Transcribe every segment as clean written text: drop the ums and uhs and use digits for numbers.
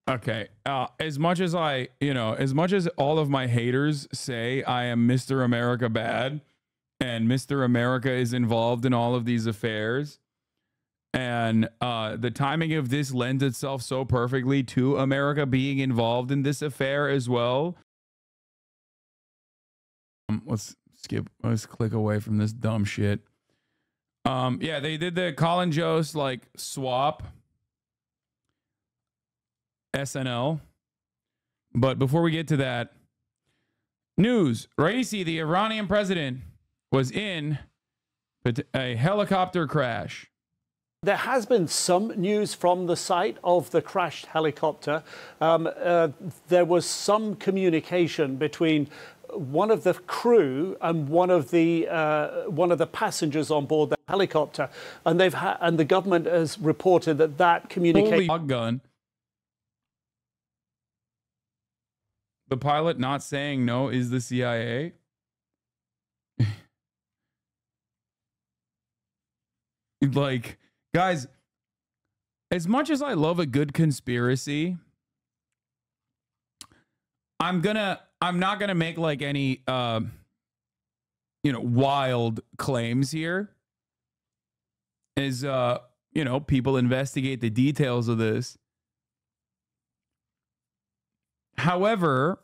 Okay. As much as as much as all of my haters say I am Mr. America bad and Mr. America is involved in all of these affairs, and the timing of this lends itself so perfectly to America being involved in this affair as well. Let's click away from this dumb shit. Yeah, they did the Colin Jost like swap. SNL. But before we get to that, news. Raisi, the Iranian president, was in a helicopter crash. There has been some news from the site of the crashed helicopter. There was some communication between one of the crew and one of the passengers on board the helicopter, and the government has reported that communication. Holy gun. The pilot not saying no is the CIA. Like, guys, as much as I love a good conspiracy, I'm not gonna make like any wild claims here. As people investigate the details of this. However,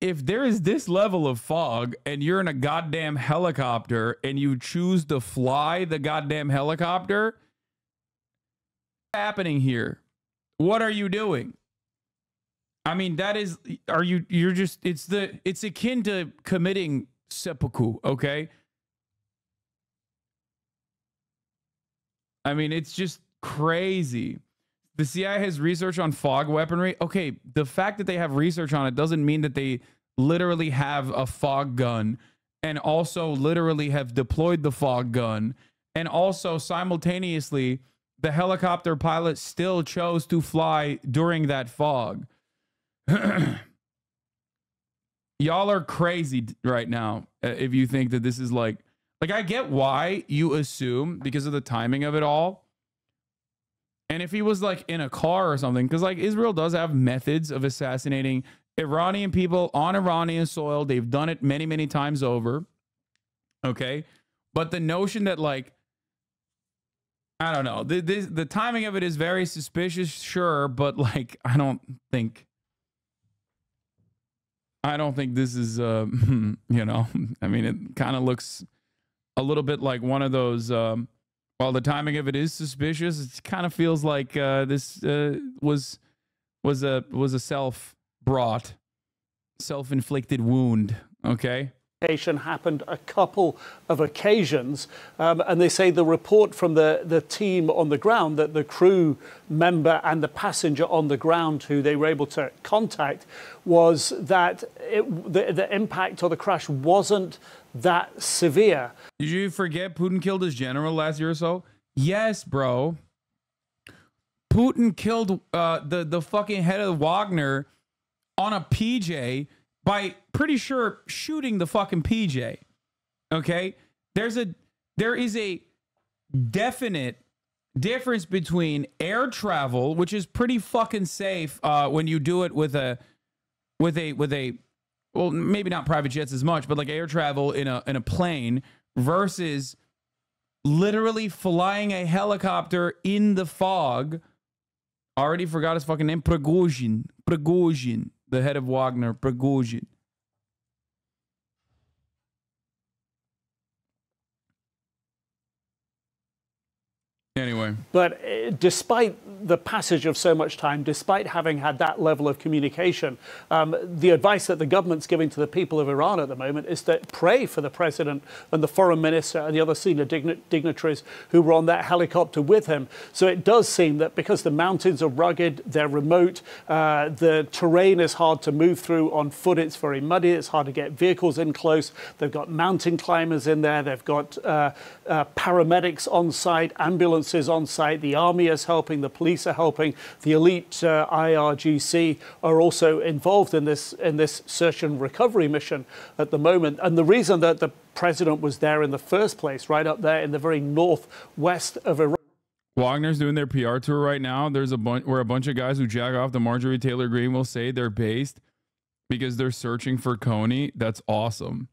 if there is this level of fog and you're in a goddamn helicopter and you choose to fly the goddamn helicopter, what's happening here? What are you doing? I mean, it's akin to committing seppuku, okay? I mean, it's just crazy. The CIA has research on fog weaponry. Okay, the fact that they have research on it doesn't mean that they literally have a fog gun and also literally have deployed the fog gun. And also simultaneously, the helicopter pilot still chose to fly during that fog. Y'all are crazy right now if you think that this is like I get why you assume because of the timing of it all. And if he was like in a car or something, because like Israel does have methods of assassinating Iranian people on Iranian soil. They've done it many, many times over. Okay. But the notion that like, I don't know, the timing of it is very suspicious, sure. But like, I don't think this is, I mean, it kind of looks a little bit like one of those, while the timing of it is suspicious, it kind of feels like this was a self-brought, self-inflicted wound. Okay. Happened a couple of occasions, and they say the report from the team on the ground that the crew member and the passenger on the ground who they were able to contact was that the impact or the crash wasn't that severe. Did you forget Putin killed his general last year or so? Yes, bro. Putin killed the fucking head of Wagner on a PJ by pretty sure shooting the fucking PJ. Okay? There is a definite difference between air travel, which is pretty fucking safe when you do it with a well, maybe not private jets as much, but like air travel in a plane versus literally flying a helicopter in the fog. Already forgot his fucking name. Prigozhin, the head of Wagner, Prigozhin. Anyway. But despite the passage of so much time, despite having had that level of communication, the advice that the government's giving to the people of Iran at the moment is to pray for the president and the foreign minister and the other senior dignitaries who were on that helicopter with him. So it does seem that because the mountains are rugged, they're remote, the terrain is hard to move through on foot, it's very muddy, it's hard to get vehicles in close. They've got mountain climbers in there, they've got paramedics on site, ambulances on site, the army is helping, the police are helping, the elite IRGC are also involved in this search and recovery mission at the moment. And the reason that the president was there in the first place, right up there in the very northwest of Iran. Wagner's doing their PR tour right now. There's a bunch where a bunch of guys who jack off to Marjorie Taylor Greene will say they're based because they're searching for Coney. That's awesome.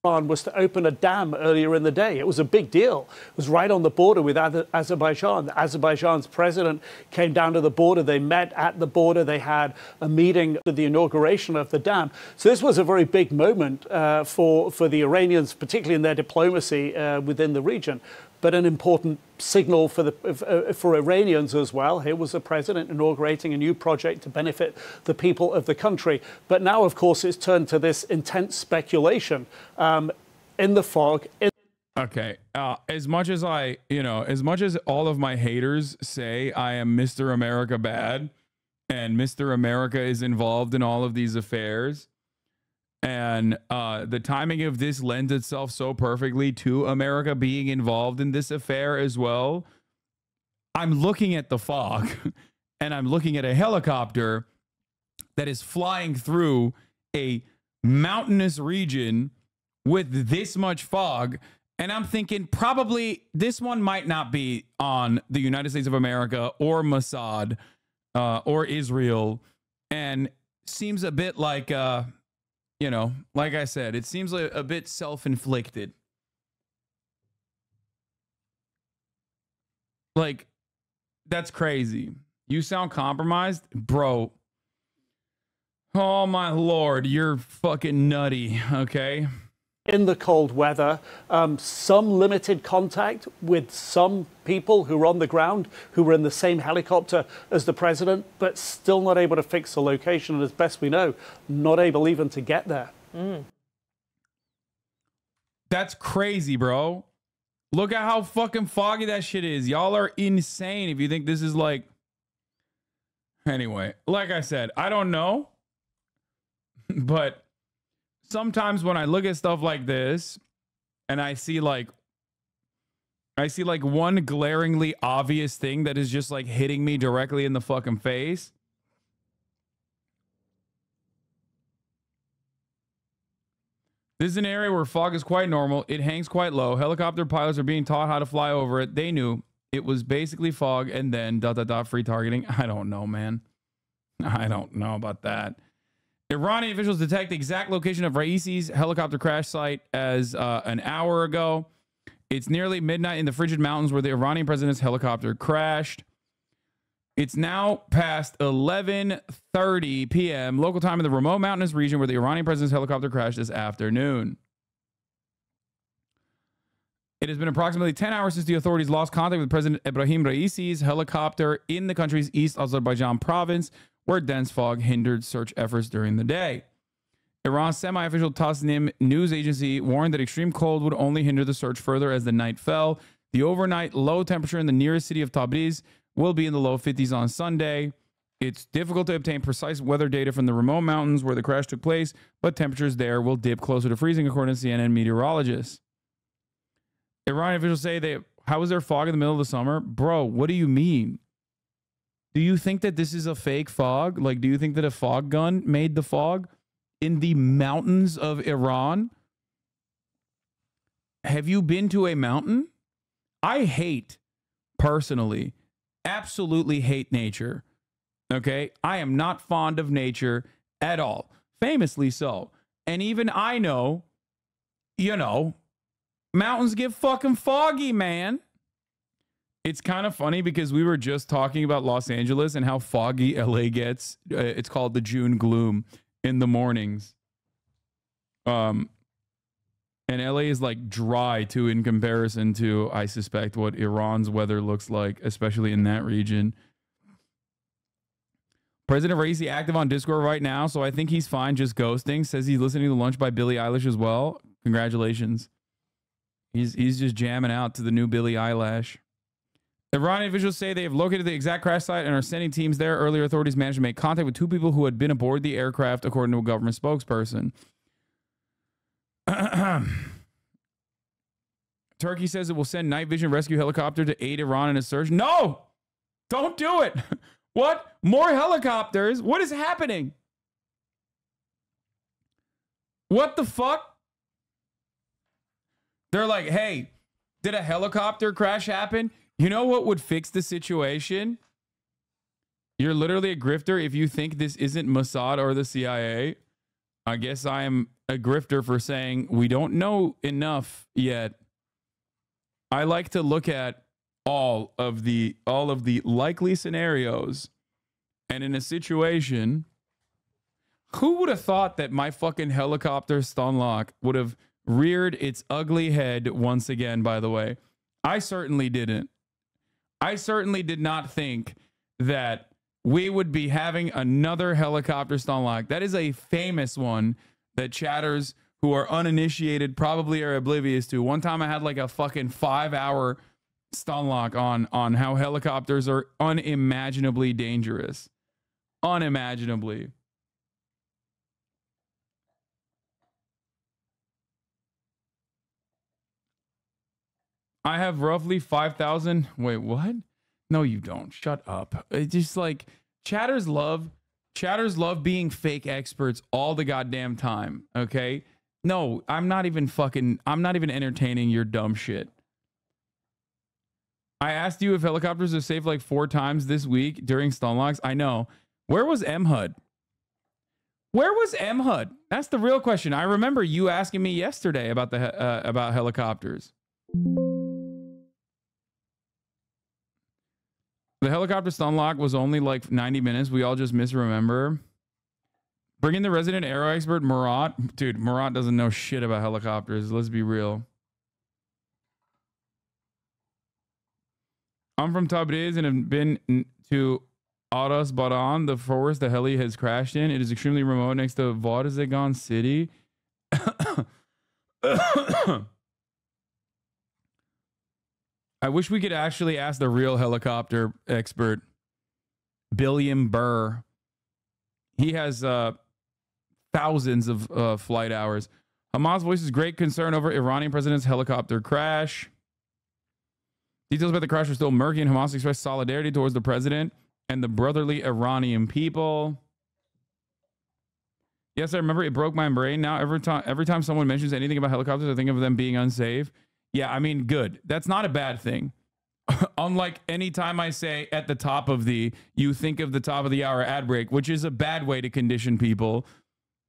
Was to open a dam earlier in the day. It was a big deal. It was right on the border with Azerbaijan. Azerbaijan's president came down to the border. They met at the border. They had a meeting at the inauguration of the dam. So this was a very big moment for the Iranians, particularly in their diplomacy within the region, but an important signal for Iranians as well. Here was the president inaugurating a new project to benefit the people of the country. But now, of course, it's turned to this intense speculation in the fog. Okay. As much as as much as all of my haters say I am Mr. America bad and Mr. America is involved in all of these affairs, and the timing of this lends itself so perfectly to America being involved in this affair as well. I'm looking at the fog and I'm looking at a helicopter that is flying through a mountainous region with this much fog. And I'm thinking probably this one might not be on the United States of America or Mossad or Israel. And seems a bit like... like I said, it seems like a bit self-inflicted. Like, that's crazy. You sound compromised? Bro. Oh, my Lord. You're fucking nutty, okay? In the cold weather, some limited contact with some people who were on the ground, who were in the same helicopter as the president, but still not able to fix the location. And as best we know, not able even to get there. That's crazy, bro. Look at how fucking foggy that shit is. Y'all are insane if you think this is like... Anyway, like I said, I don't know. But... sometimes when I look at stuff like this and I see like one glaringly obvious thing that is just like hitting me directly in the fucking face. This is an area where fog is quite normal. It hangs quite low. Helicopter pilots are being taught how to fly over it. They knew it was basically fog and then ... free targeting. I don't know, man. I don't know about that. Iranian officials detect the exact location of Raisi's helicopter crash site as an hour ago. It's nearly midnight in the frigid mountains where the Iranian president's helicopter crashed. It's now past 11:30 p.m. local time in the remote mountainous region where the Iranian president's helicopter crashed this afternoon. It has been approximately 10 hours since the authorities lost contact with President Ebrahim Raisi's helicopter in the country's East Azerbaijan province, where dense fog hindered search efforts during the day. Iran's semi-official Tasnim news agency warned that extreme cold would only hinder the search further as the night fell. The overnight low temperature in the nearest city of Tabriz will be in the low 50s on Sunday. It's difficult to obtain precise weather data from the remote mountains where the crash took place, but temperatures there will dip closer to freezing, according to CNN meteorologists. Iranian officials say how is there fog in the middle of the summer? Bro, what do you mean? Do you think that this is a fake fog? Like, do you think that a fog gun made the fog in the mountains of Iran? Have you been to a mountain? I hate, personally, absolutely hate nature. Okay? I am not fond of nature at all. Famously so. And even I know, mountains get fucking foggy, man. It's kind of funny because we were just talking about Los Angeles and how foggy LA gets. It's called the June gloom in the mornings. And LA is like dry too in comparison to, I suspect, what Iran's weather looks like, especially in that region. President Raisi active on Discord right now, so I think he's fine just ghosting. Says he's listening to Lunch by Billie Eilish as well. Congratulations. He's just jamming out to the new Billie Eilish. Iranian officials say they have located the exact crash site and are sending teams there. Earlier, authorities managed to make contact with two people who had been aboard the aircraft, according to a government spokesperson. Turkey says it will send night vision rescue helicopter to aid Iran in a search. No! Don't do it! What? More helicopters? What is happening? What the fuck? They're like, hey, did a helicopter crash happen You know what would fix the situation? You're literally a grifter if you think this isn't Mossad or the CIA. I guess I am a grifter for saying we don't know enough yet. I like to look at all of the likely scenarios, and in a situation, who would have thought that my fucking helicopter stunlock would have reared its ugly head once again? By the way, I certainly didn't. I certainly did not think that we would be having another helicopter stunlock. That is a famous one that chatters who are uninitiated probably are oblivious to. One time I had like a fucking 5-hour stunlock on how helicopters are unimaginably dangerous. Unimaginably. I have roughly 5,000. Wait, what? No, you don't. Shut up. It's just like chatters love being fake experts all the goddamn time. Okay. No, I'm not even entertaining your dumb shit. I asked you if helicopters are safe like 4 times this week during stunlocks. I know. Where was MHUD? Where was MHUD? That's the real question. I remember you asking me yesterday about about helicopters. The helicopter stunlock was only like 90 minutes. We all just misremember. Bring in the resident aero expert, Murat. Dude, Murat doesn't know shit about helicopters. Let's be real. I'm from Tabriz and have been to Aras Baran, the forest the heli has crashed in. It is extremely remote next to Varzegan city. I wish we could actually ask the real helicopter expert, Billiam Burr. He has thousands of flight hours. Hamas voices great concern over Iranian president's helicopter crash. Details about the crash are still murky, and Hamas expressed solidarity towards the president and the brotherly Iranian people. Yes, I remember. It broke my brain. Now every time someone mentions anything about helicopters, I think of them being unsafe. Yeah, I mean, good. That's not a bad thing. Unlike any time I say at the top of you think of the top of the hour ad break, which is a bad way to condition people.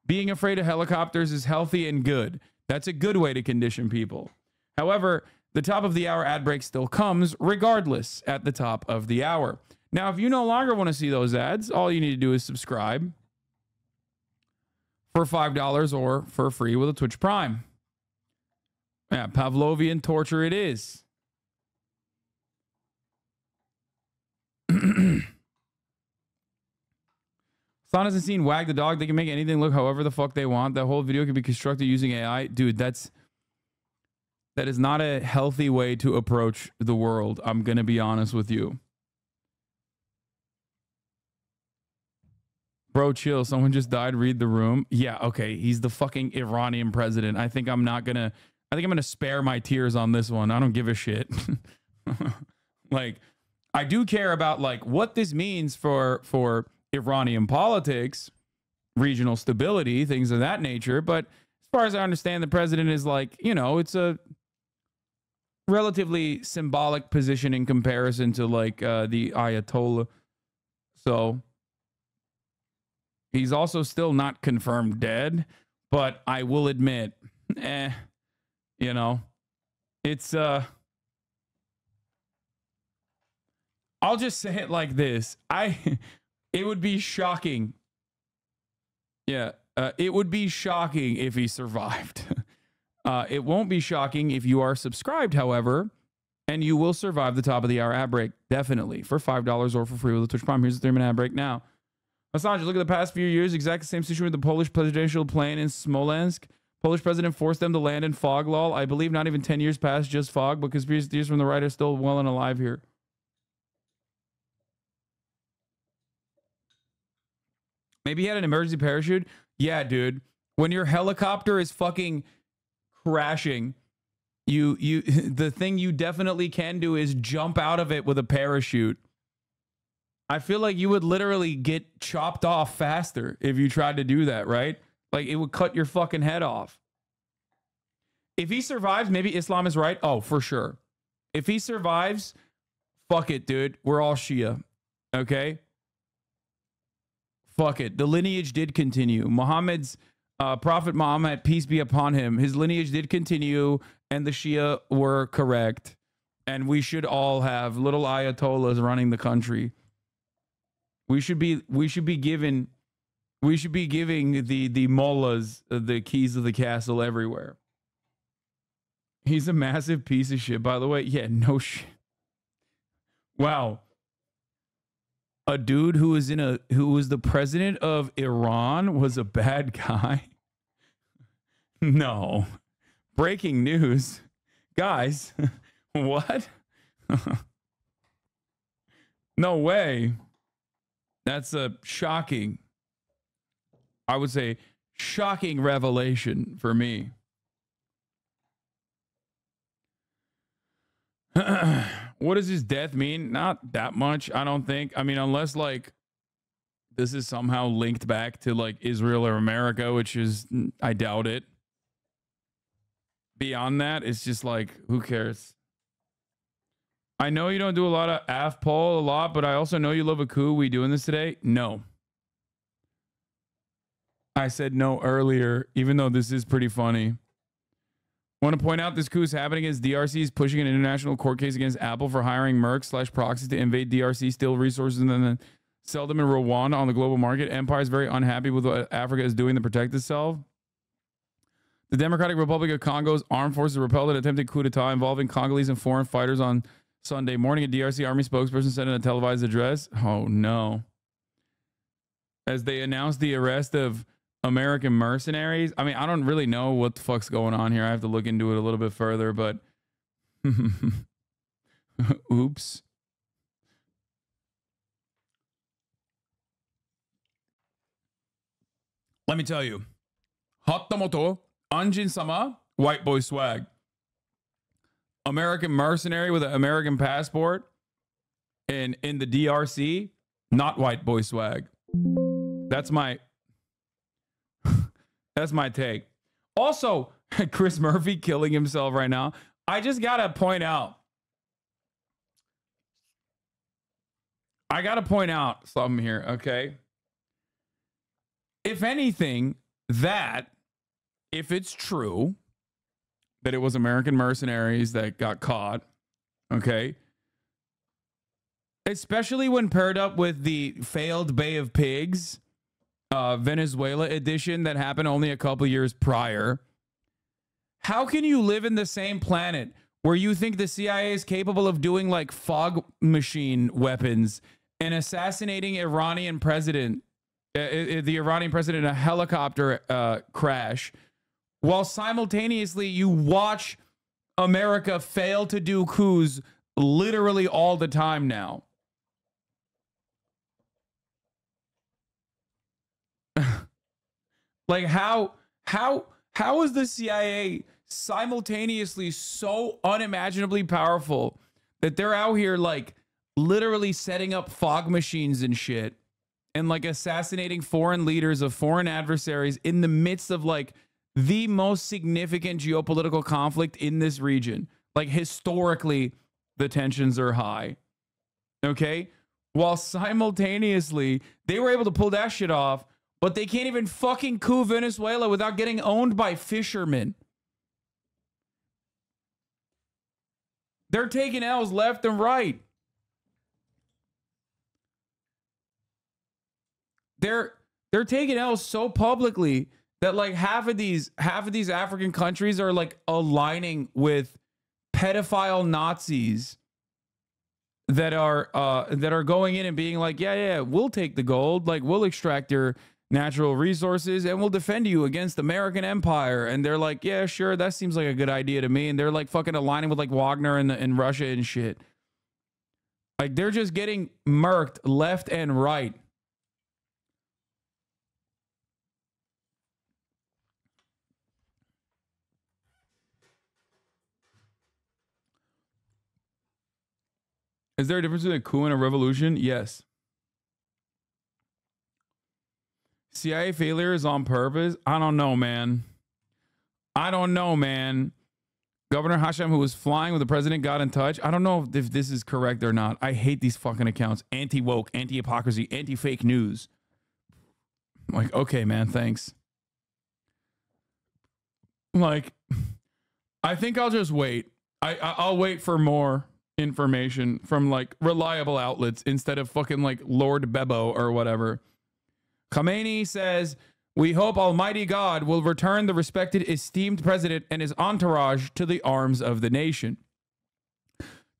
Being afraid of helicopters is healthy and good. That's a good way to condition people. However, the top of the hour ad break still comes regardless at the top of the hour. Now, if you no longer want to see those ads, all you need to do is subscribe for $5 or for free with a Twitch Prime. Yeah, Pavlovian torture it is. Hasan hasn't seen Wag the Dog. They can make anything look however the fuck they want. That whole video can be constructed using AI. Dude, that is not a healthy way to approach the world. I'm going to be honest with you. Bro, chill. Someone just died. Read the room. Yeah, okay. He's the fucking Iranian president. I think I'm going to spare my tears on this one. I don't give a shit. Like, I do care about like what this means for Iranian politics, regional stability, things of that nature. But as far as I understand, the president is like, you know, it's a relatively symbolic position in comparison to like the Ayatollah. So he's also still not confirmed dead, but I will admit, you know, it's I'll just say it like this. It would be shocking. Yeah, it would be shocking if he survived. It won't be shocking if you are subscribed, however, and you will survive the top of the hour ad break, definitely, for $5 or for free with a Twitch Prime. Here's the 3-minute ad break now. Hasan, look at the past few years, exact same situation with the Polish presidential plane in Smolensk. Polish president forced them to land in fog, lol. I believe not even 10 years past, just fog, but conspiracy theories from the right are still well and alive here. Maybe he had an emergency parachute. Yeah, dude. When your helicopter is fucking crashing, the thing you definitely can do is jump out of it with a parachute. I feel like you would literally get chopped off faster if you tried to do that, right? Like it would cut your fucking head off. If he survives, maybe Islam is right. Oh, for sure. If he survives, Fuck it, dude. We're all Shia. Okay? Fuck it. The lineage did continue. Muhammad's Prophet Muhammad, peace be upon him, his lineage did continue, and the Shia were correct. And we should all have little ayatollahs running the country. We should be giving the mullahs the keys of the castle everywhere. He's a massive piece of shit, by the way. Yeah, no shit. Wow. A dude who was the president of Iran was a bad guy. No. Breaking news. Guys, what? No way. That's a shocking, I would say, shocking revelation for me. What does his death mean? Not that much, I don't think. I mean, unless like this is somehow linked back to like Israel or America, which is, I doubt it. Beyond that, it's just like, who cares? I know you don't do a lot of AFPOL a lot, but I also know you love a coup. We doing this today? No. I said no earlier, even though this is pretty funny. Want to point out this coup is happening as DRC is pushing an international court case against Apple for hiring Merc/proxies to invade DRC, steal resources, and then sell them in Rwanda on the global market. Empire is very unhappy with what Africa is doing to protect itself. The Democratic Republic of Congo's armed forces repelled an attempted coup d'etat involving Congolese and foreign fighters on Sunday morning. A DRC army spokesperson said in a televised address, oh no, as they announced the arrest of American mercenaries. I mean, I don't really know what the fuck's going on here. I have to look into it a little bit further, but oops. Let me tell you, Hatamoto, Anjin Sama, white boy swag. American mercenary with an American passport and in the DRC, not white boy swag. That's my take. Also, Chris Murphy killing himself right now. I just gotta point out. Something here, okay? If anything, if it's true that it was American mercenaries that got caught, okay? Especially when paired up with the failed Bay of Pigs Venezuela edition that happened only a couple years prior. How can you live in the same planet where you think the CIA is capable of doing like fog machine weapons and assassinating the Iranian president in a helicopter crash, while simultaneously you watch America fail to do coups literally all the time now? Like how is the CIA simultaneously so unimaginably powerful that they're out here like literally setting up fog machines and shit and like assassinating foreign leaders of foreign adversaries in the midst of like the most significant geopolitical conflict in this region? Like historically, the tensions are high. Okay? While simultaneously, they were able to pull that shit off, but they can't even fucking coup Venezuela without getting owned by fishermen. They're taking L's left and right. They're taking L's so publicly that like half of these African countries are like aligning with pedophile Nazis that are going in and being like, yeah, we'll take the gold, like we'll extract your natural resources and we'll defend you against American empire. And they're like, yeah, sure, that seems like a good idea to me. And they're like fucking aligning with like Wagner and Russia and shit. Like they're just getting murked left and right. Is there a difference between a coup and a revolution? Yes. CIA failure is on purpose? I don't know, man. Governor Hashem, who was flying with the president, got in touch. I don't know if this is correct or not. I hate these fucking accounts. Anti-woke, anti-hypocrisy, anti-fake news. I'm like, okay, man, thanks. Like, I think I'll just wait. I'll wait for more information from like reliable outlets instead of fucking like Lord Bebo or whatever. Khamenei says, we hope Almighty God will return the respected, esteemed president and his entourage to the arms of the nation.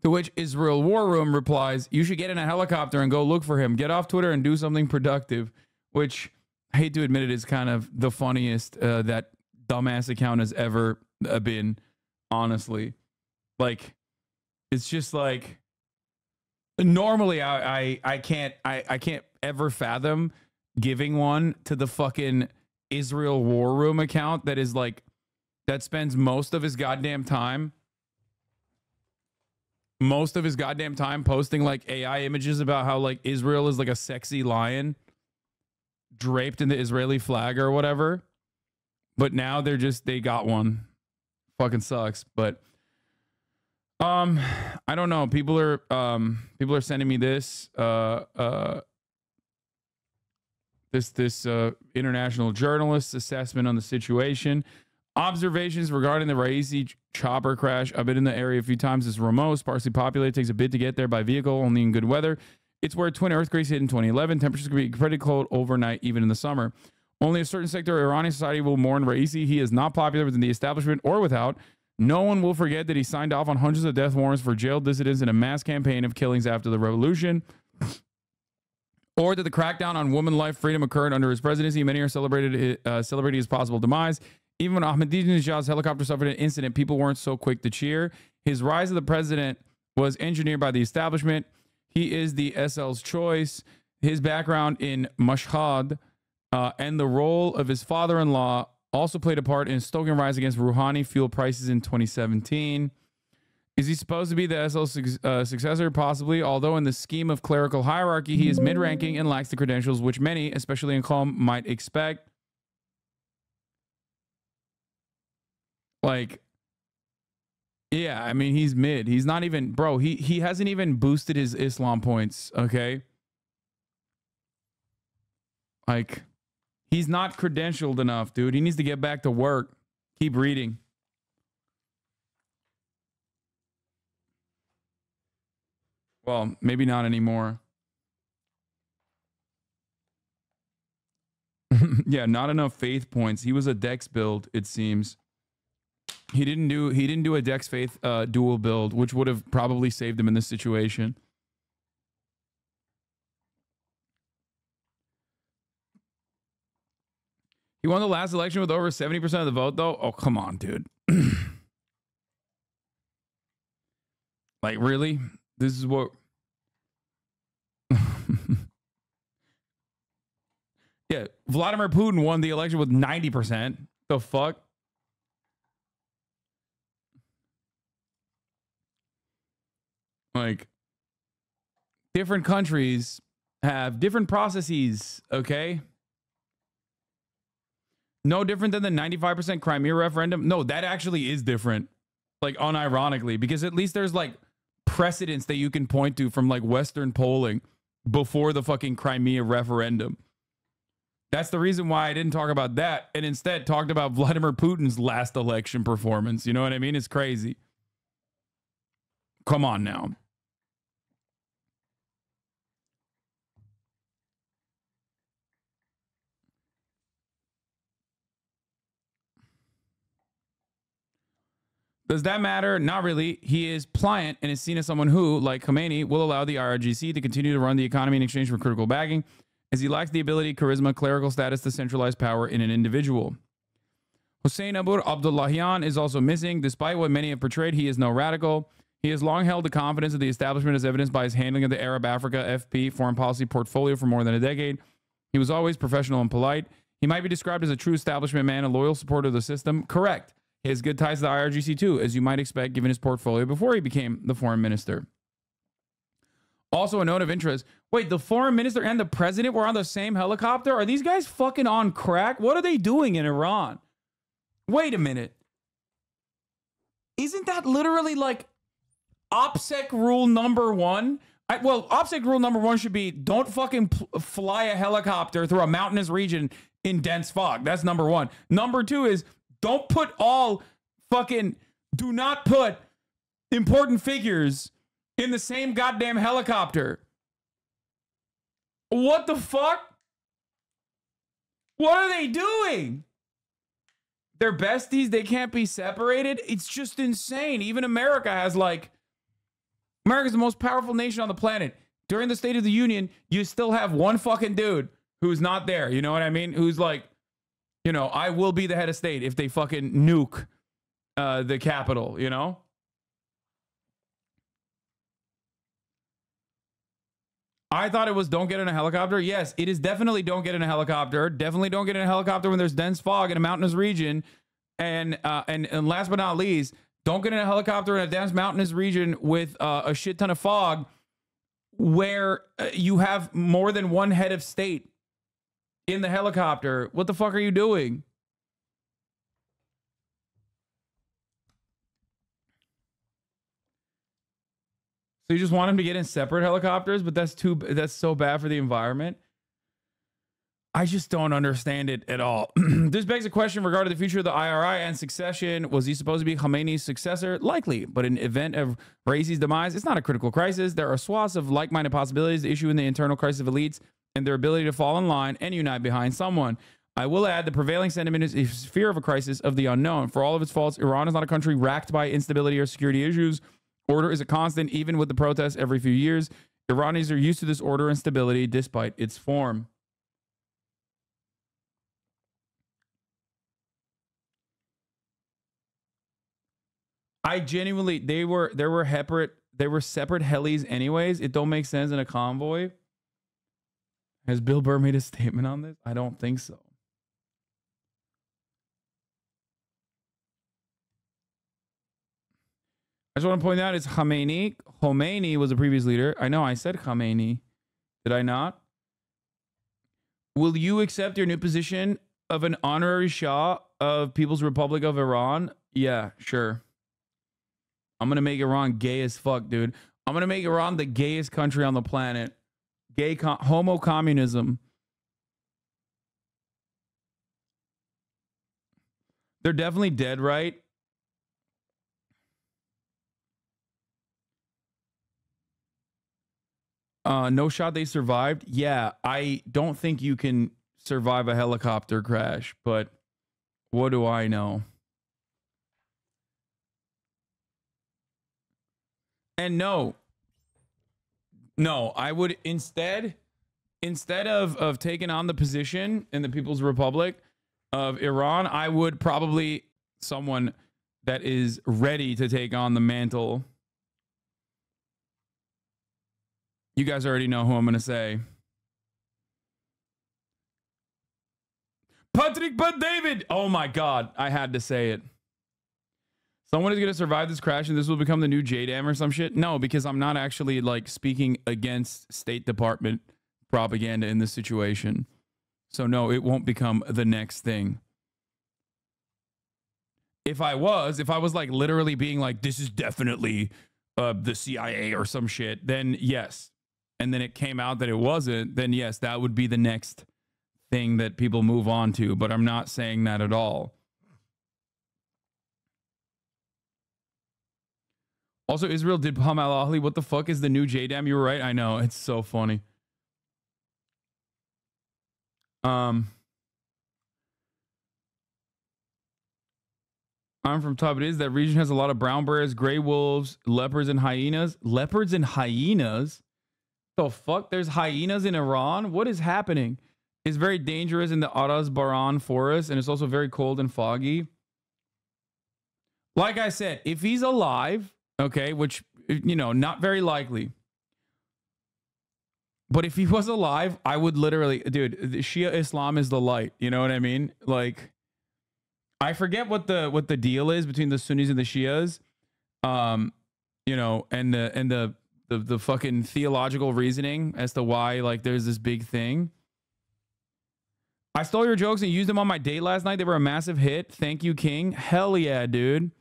To which Israel War Room replies, you should get in a helicopter and go look for him. Get off Twitter and do something productive. Which, I hate to admit it, is kind of the funniest that dumbass account has ever been, honestly. Like, it's just like, normally I can't ever fathom giving one to the fucking Israel War Room account that is like, that spends most of his goddamn time posting like AI images about how like Israel is like a sexy lion draped in the Israeli flag or whatever. But now they got one. Fucking sucks. But I don't know. People are sending me this this international journalist's assessment on the situation. Observations regarding the Raisi chopper crash. I've been in the area a few times. It's remote, sparsely populated. Takes a bit to get there by vehicle, only in good weather. It's where twin earthquakes hit in 2011. Temperatures can be pretty cold overnight, even in the summer. Only a certain sector of Iranian society will mourn Raisi. He is not popular within the establishment or without. No one will forget that he signed off on hundreds of death warrants for jailed dissidents in a mass campaign of killings after the revolution, or that the crackdown on woman life freedom occurred under his presidency. Many are celebrating his possible demise. Even when Ahmadinejad's helicopter suffered an incident, people weren't so quick to cheer. His rise as the president was engineered by the establishment. He is the SL's choice. His background in Mashhad and the role of his father-in-law also played a part in stoking rise against Rouhani fuel prices in 2017. Is he supposed to be the SL's successor? Possibly, although in the scheme of clerical hierarchy, he is mid-ranking and lacks the credentials which many, especially in Qom, might expect. Like, yeah, I mean, he's mid. He's not even, bro, he hasn't even boosted his Islam points, okay? Like, he's not credentialed enough, dude. He needs to get back to work. Keep reading. Well, maybe not anymore. Yeah, not enough faith points. He was a Dex build, it seems. He didn't do a Dex faith dual build, which would have probably saved him in this situation. He won the last election with over 70% of the vote, though. Oh, come on, dude. Like, really? This is what... Yeah, Vladimir Putin won the election with 90%. The fuck? Like, different countries have different processes, okay? No different than the 95% Crimea referendum. No, that actually is different. Like, unironically, because at least there's like precedents that you can point to from like Western polling before the fucking Crimea referendum. That's the reason why I didn't talk about that and instead talked about Vladimir Putin's last election performance. You know what I mean? It's crazy. Come on now. Does that matter? Not really. He is pliant and is seen as someone who, like Khamenei, will allow the IRGC to continue to run the economy in exchange for critical bagging, as he lacks the ability, charisma, clerical status to centralize power in an individual. Hossein Abu Abdullahian is also missing. Despite what many have portrayed, he is no radical. He has long held the confidence of the establishment as evidenced by his handling of the Arab Africa FP foreign policy portfolio for more than a decade. He was always professional and polite. He might be described as a true establishment man, a loyal supporter of the system. Correct. He has good ties to the IRGC too, as you might expect given his portfolio before he became the foreign minister. Also, a note of interest. Wait, the foreign minister and the president were on the same helicopter? Are these guys fucking on crack? What are they doing in Iran? Wait a minute. isn't that literally like OPSEC rule number one? Well, OPSEC rule number one should be don't fucking fly a helicopter through a mountainous region in dense fog. That's number one. Number two is do not put important figures in the same goddamn helicopter. What the fuck? What are they doing? They're besties. They can't be separated. It's just insane. Even America has like, America's the most powerful nation on the planet. During the State of the Union, you still have one fucking dude who's not there. You know what I mean? Who's like, you know, I will be the head of state if they fucking nuke the Capitol, you know? I thought it was don't get in a helicopter. Yes, it is definitely don't get in a helicopter. Definitely don't get in a helicopter when there's dense fog in a mountainous region. And last but not least, don't get in a helicopter in a dense mountainous region with a shit ton of fog where you have more than one head of state in the helicopter. What the fuck are you doing? So you just want him to get in separate helicopters, but that's so bad for the environment. I just don't understand it at all. This begs a question regarding the future of the IRI and succession. Was he supposed to be Khamenei's successor? Likely, but in event of Raisi's demise, it's not a critical crisis. There are swaths of like-minded possibilities. The issue in the internal crisis of elites and their ability to fall in line and unite behind someone. I will add the prevailing sentiment is fear of a crisis of the unknown. For all of its faults, Iran is not a country racked by instability or security issues. Order is a constant, even with the protests every few years. Iranians are used to this order and stability despite its form. I genuinely, there were separate helis anyways. It don't make sense in a convoy. Has Bill Burr made a statement on this? I don't think so. I just want to point out it's Khamenei. Khomeini was a previous leader. I know I said Khamenei. Did I not? Will you accept your new position of an honorary Shah of People's Republic of Iran? Yeah, sure. I'm going to make Iran gay as fuck, dude. I'm going to make Iran the gayest country on the planet. Homo communism. They're definitely dead, right? No shot they survived. Yeah, I don't think you can survive a helicopter crash, but what do I know? And no, I would instead of taking on the position in the People's Republic of Iran, I would probably someone that is ready to take on the mantle. You guys already know who I'm going to say. Patrick Bet-David. Oh my God. I had to say it. Someone is going to survive this crash and this will become the new JDAM or some shit. No, because I'm not actually like speaking against State Department propaganda in this situation. So no, it won't become the next thing. If I was like literally being like, this is definitely the CIA or some shit, then yes. And then it came out that it wasn't, then yes, that would be the next thing that people move on to. But I'm not saying that at all. Also, Israel did bomb Al Ahly. What the fuck is the new JDAM? You were right. I know. It's so funny. I'm from Tabriz. That region has a lot of brown bears, gray wolves, leopards, and hyenas. Leopards and hyenas? The fuck? There's hyenas in Iran? What is happening? It's very dangerous in the Araz Baran forest, and it's also very cold and foggy. Like I said, if he's alive, okay, which, you know, not very likely. But if he was alive, I would literally, dude, Shia Islam is the light. You know what I mean? Like, I forget what the deal is between the Sunnis and the Shias. You know, and the fucking theological reasoning as to why like there's this big thing. I stole your jokes and used them on my date last night. They were a massive hit. Thank you, King. Hell yeah, dude.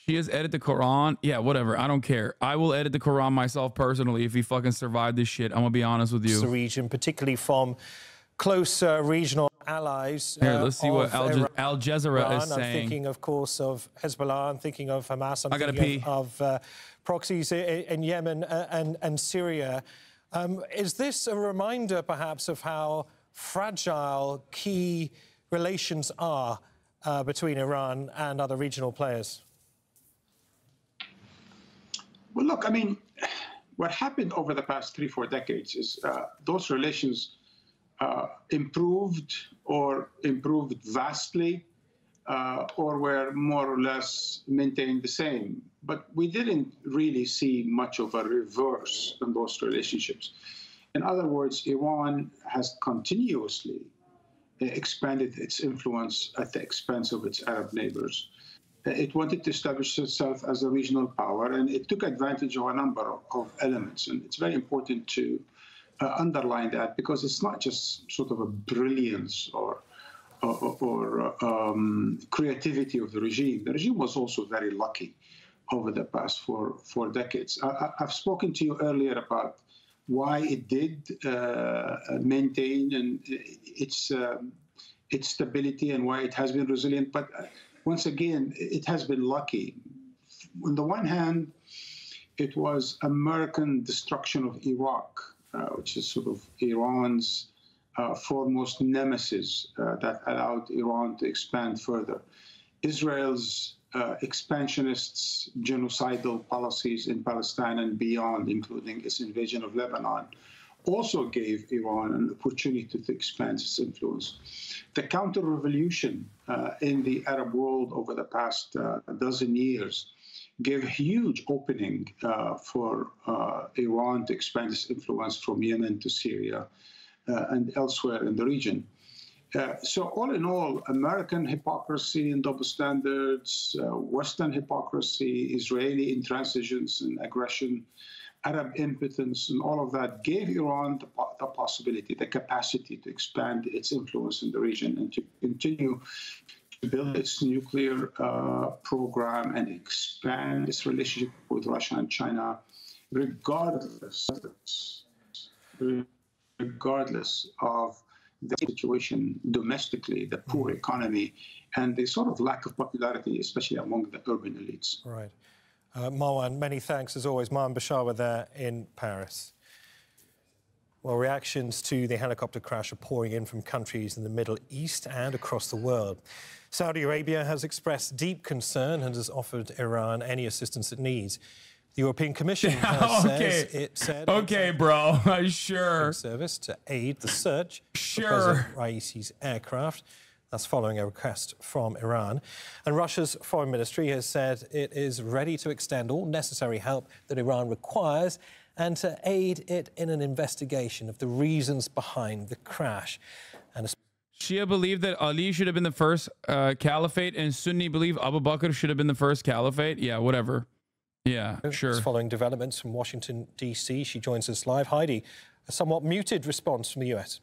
She has edited the Quran. Yeah, whatever. I don't care. I will edit the Quran myself personally if he fucking survived this shit. I'm gonna be honest with you. The region, particularly from close regional allies. Here, let's see what Al Jazeera is saying. I'm thinking, of course, of Hezbollah. I'm thinking of Hamas. I'm thinking of proxies in Yemen and Syria. Is this a reminder, perhaps, of how fragile key relations are between Iran and other regional players? Well, look, I mean, what happened over the past 3-4 decades is those relations improved vastly, or were more or less maintained the same. But we didn't really see much of a reverse in those relationships. In other words, Iran has continuously expanded its influence at the expense of its Arab neighbors. It wanted to establish itself as a regional power, and it took advantage of a number of elements. And it's very important to underline that, because it's not just sort of a brilliance or creativity of the regime. The regime was also very lucky over the past four decades. I've spoken to you earlier about why it did maintain its stability and why it has been resilient. But once again, it has been lucky. On the one hand, it was American destruction of Iraq, which is sort of Iran's foremost nemesis that allowed Iran to expand further. Israel's expansionists' genocidal policies in Palestine and beyond, including its invasion of Lebanon, also gave Iran an opportunity to expand its influence. The counter-revolution in the Arab world over the past dozen years gave a huge opening for Iran to expand its influence from Yemen to Syria and elsewhere in the region. So all in all, American hypocrisy and double standards, Western hypocrisy, Israeli intransigence and aggression, Arab impotence, and all of that gave Iran the possibility, the capacity to expand its influence in the region and to continue to build its nuclear program and expand its relationship with Russia and China, regardless of the situation domestically, the poor economy, and the sort of lack of popularity, especially among the urban elites. Right. Marwan, many thanks as always. Marwan Bashar there in Paris. Well, reactions to the helicopter crash are pouring in from countries in the Middle East and across the world. Saudi Arabia has expressed deep concern and has offered Iran any assistance it needs. The European Commission says it said... Okay, bro, sure. ...service to aid the search for President Raisi's aircraft. That's following a request from Iran. And Russia's foreign ministry has said it is ready to extend all necessary help that Iran requires and to aid it in an investigation of the reasons behind the crash. And Shia believe that Ali should have been the first caliphate, and Sunni believe Abu Bakr should have been the first caliphate. Yeah, whatever. Yeah, sure. Following developments from Washington, D.C., she joins us live. Heidi, a somewhat muted response from the U.S.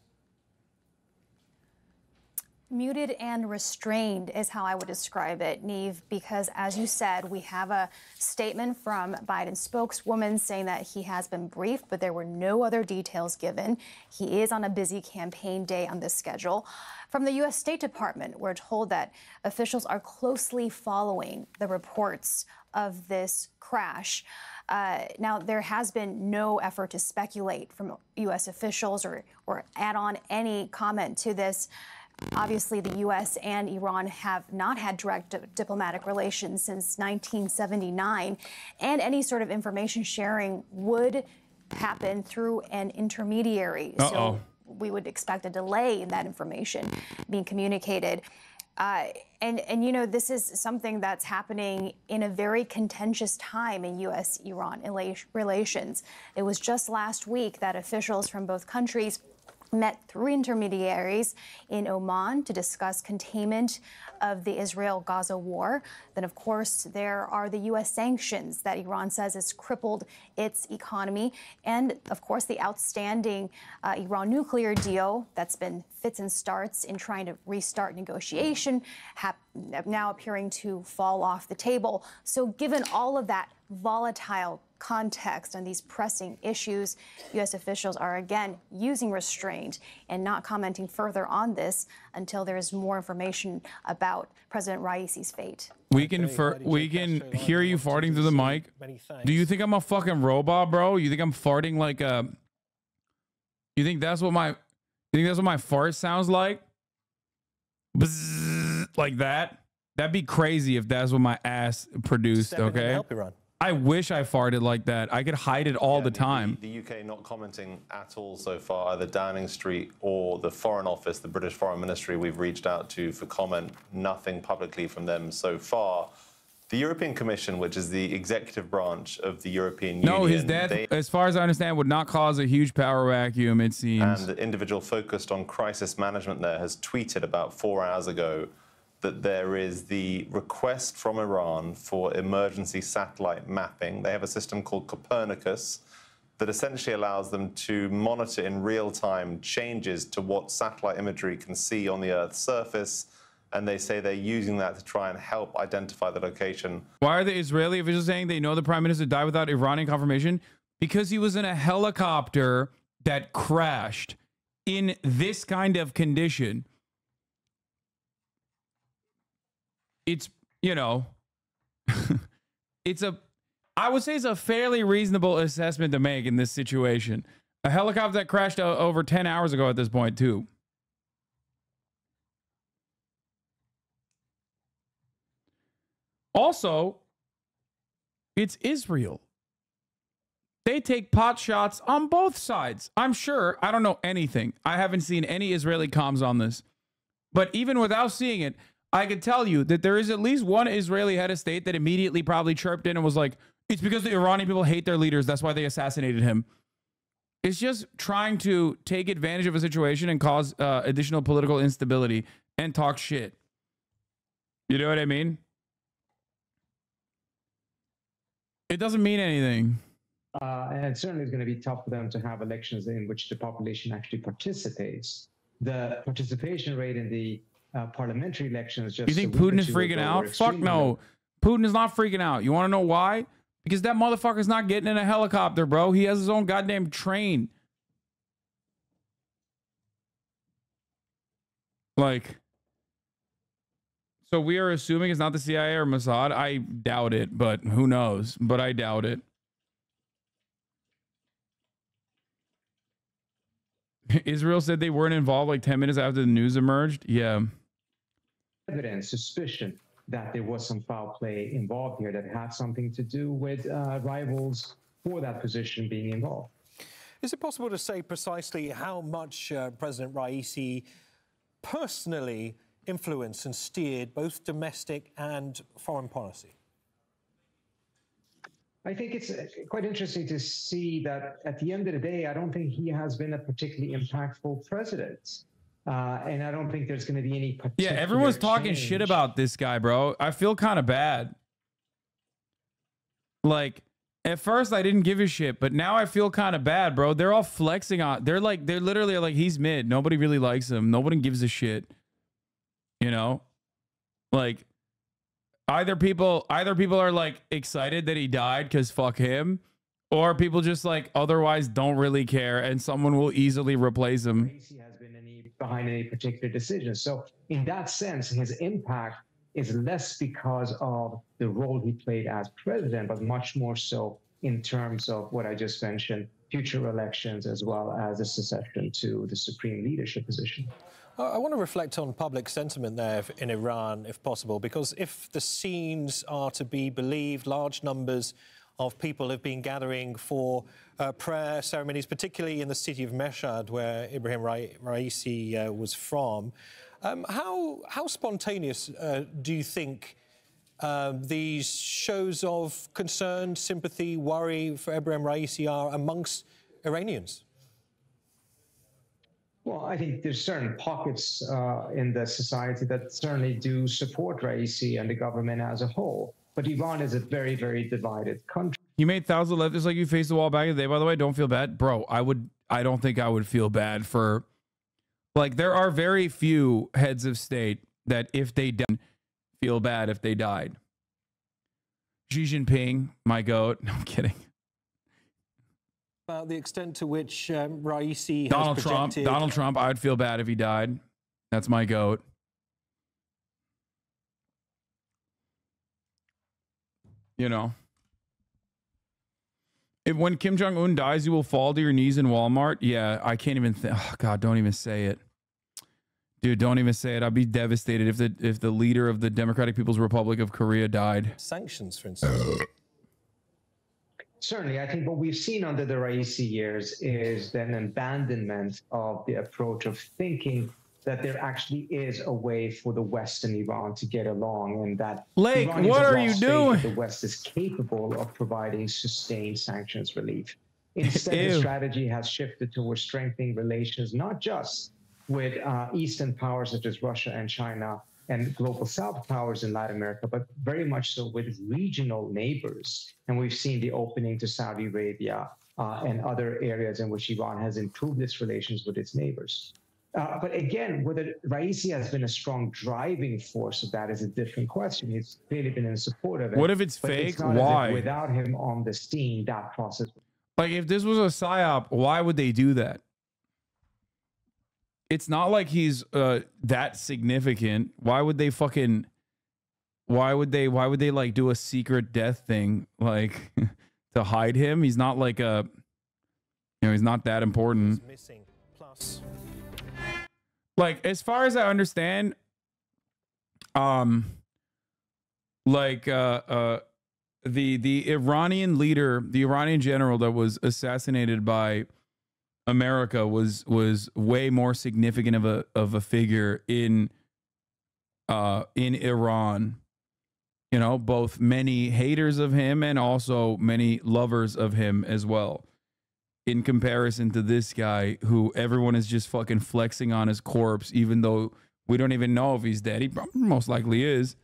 Muted and restrained is how I would describe it, Neve, because as you said, we have a statement from Biden's spokeswoman saying that he has been briefed, but there were no other details given. He is on a busy campaign day on this schedule. From the U.S. State Department, we're told that officials are closely following the reports of this crash. Now, there has been no effort to speculate from U.S. officials or add on any comment to this. Obviously, the U.S. and Iran have not had direct diplomatic relations since 1979, and any sort of information sharing would happen through an intermediary. So we would expect a delay in that information being communicated. And you know, this is something that's happening in a very contentious time in U.S.-Iran relations. It was just last week that officials from both countries met 3 intermediaries in Oman to discuss containment of the Israel-Gaza war. Then, of course, there are the U.S. sanctions that Iran says has crippled its economy. And, of course, the outstanding Iran nuclear deal that's been fits and starts in trying to restart negotiation, now appearing to fall off the table. So given all of that volatile context and these pressing issues, U.S. officials are again using restraint and not commenting further on this until there is more information about President Raisi's fate. We can hear you farting through the mic. Do you think I'm a fucking robot, bro? You think I'm farting like a? You think that's what my fart sounds like? Bzzz, like that? That'd be crazy if that's what my ass produced. Okay. I wish I farted like that. I could hide it all the time. The UK not commenting at all so far, either Downing Street or the Foreign Office, the British Foreign Ministry we've reached out to for comment, nothing publicly from them so far. The European Commission, which is the executive branch of the European Union. No, his death, as far as I understand, would not cause a huge power vacuum, it seems. And the individual focused on crisis management there has tweeted about 4 hours ago that there is the request from Iran for emergency satellite mapping. They have a system called Copernicus that essentially allows them to monitor in real time changes to what satellite imagery can see on the Earth's surface. And they say they're using that to try and help identify the location. Why are the Israeli officials saying they know the prime minister died without Iranian confirmation? Because he was in a helicopter that crashed in this kind of condition. It's, you know, I would say it's a fairly reasonable assessment to make in this situation. A helicopter that crashed over 10 hours ago at this point, too. Also, it's Israel. They take pot shots on both sides. I'm sure. I don't know anything. I haven't seen any Israeli comms on this. But even without seeing it, I can tell you that there is at least one Israeli head of state that immediately probably chirped in and was like, it's because the Iranian people hate their leaders. That's why they assassinated him. It's just trying to take advantage of a situation and cause additional political instability and talk shit. You know what I mean? It doesn't mean anything. And it certainly is going to be tough for them to have elections in which the population actually participates. The participation rate in the parliamentary elections just... You think Putin is freaking out? Fuck no. Putin is not freaking out. You want to know why? Because that motherfucker's not getting in a helicopter, bro. He has his own goddamn train. Like... So we are assuming it's not the CIA or Mossad. I doubt it, but who knows? But I doubt it. Israel said they weren't involved like 10 minutes after the news emerged. Yeah. Evidence, suspicion that there was some foul play involved here that had something to do with rivals for that position being involved. Is it possible to say precisely how much President Raisi personally influenced and steered both domestic and foreign policy? I think it's quite interesting to see that at the end of the day, I don't think he has been a particularly impactful president. And I don't think there's going to be any particular everyone's talking shit about this guy, bro. I feel kind of bad. Like, at first I didn't give a shit, but now I feel kind of bad, bro. They're all flexing on. They're literally like, he's mid. Nobody really likes him. Nobody gives a shit. You know, like either people are like excited that he died because fuck him, or people just like otherwise don't really care and someone will easily replace him. Raisi has been behind any particular decision. So in that sense, his impact is less because of the role he played as president, but much more so in terms of what I just mentioned, future elections, as well as the succession to the supreme leadership position. I want to reflect on public sentiment there in Iran, if possible, because if the scenes are to be believed, large numbers of people have been gathering for prayer ceremonies, particularly in the city of Mashhad, where Ibrahim Raisi was from. How spontaneous do you think these shows of concern, sympathy, worry for Ibrahim Raisi are amongst Iranians? Well, I think there's certain pockets in the society that certainly do support Raisi and the government as a whole. But Iran is a very, very divided country. You made thousands of leftists like you faced the wall back in the day, by the way. Don't feel bad. Bro, I don't think I would feel bad for, like, there are very few heads of state that if they didn't feel bad if they died. Xi Jinping, my goat. No, I'm kidding. About the extent to which Raisi Donald has Trump. projected... Donald Trump, I would feel bad if he died. That's my goat. You know. If when Kim Jong-un dies, you will fall to your knees in Walmart. Yeah, I can't even think. Oh, God, don't even say it. Dude, don't even say it. I'd be devastated if the leader of the Democratic People's Republic of Korea died. Sanctions, for instance. Certainly, I think what we've seen under the Raisi years is an abandonment of the approach of thinking that there actually is a way for the West and Iran to get along, and that Lake, Iranians what have are you lost faith doing? that the West is capable of providing sustained sanctions relief. Instead, the Ew. strategy has shifted towards strengthening relations, not just with Eastern powers such as Russia and China and global South powers in Latin America, but very much so with regional neighbors. And we've seen the opening to Saudi Arabia and other areas in which Iran has improved its relations with its neighbors. But again, whether Raisi has been a strong driving force of that is a different question. He's clearly been in support of it. What if it's but fake? It's not as if Why? without him on the scene, that process. Like, if this was a psyop, why would they do that? It's not like he's that significant. Why would they fucking... Why would they like do a secret death thing, like, to hide him? He's not like a... You know, he's not that important. Missing. Plus... Like, as far as I understand, the Iranian leader, the Iranian general that was assassinated by America was way more significant of a figure in Iran. You know, both many haters of him and also many lovers of him as well. In comparison to this guy who everyone is just fucking flexing on his corpse, even though we don't even know if he's dead. He most likely is.